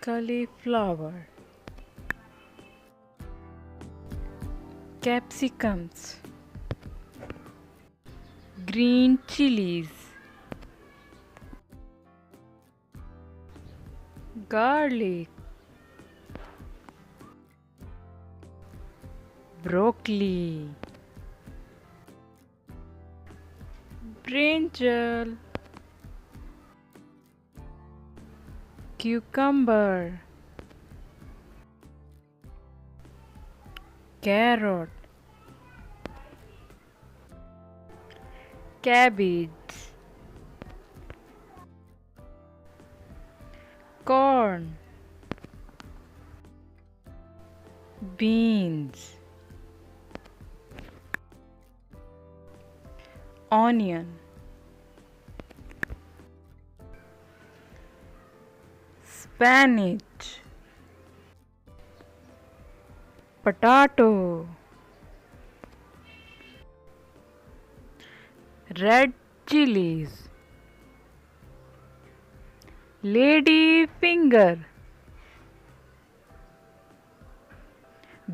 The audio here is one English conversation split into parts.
cauliflower, capsicums, green chilies, garlic, broccoli, brinjal, cucumber, carrot, cabbage, corn, beans, onion, spinach, potato, red chilies, lady finger,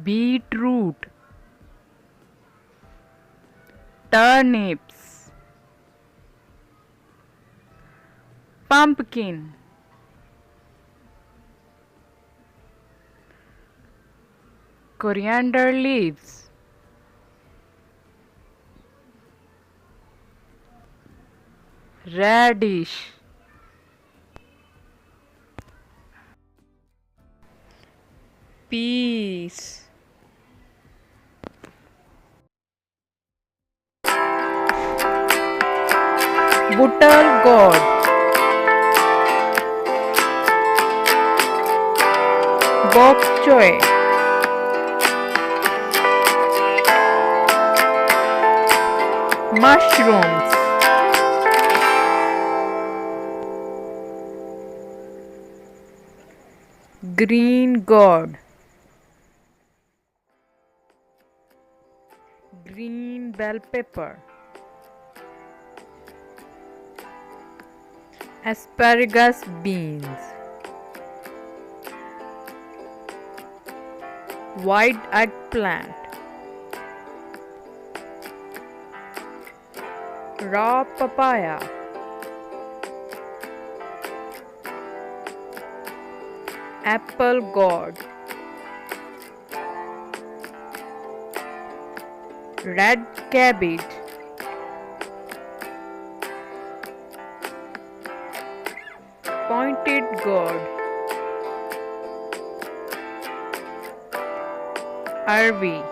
beetroot, turnips, pumpkin, coriander leaves, radish, peas, butcher gourd, bok choy, mushrooms, green gourd, green bell pepper, asparagus beans, white eggplant, raw papaya, apple gourd, red cabbage, pointed gourd, Arby,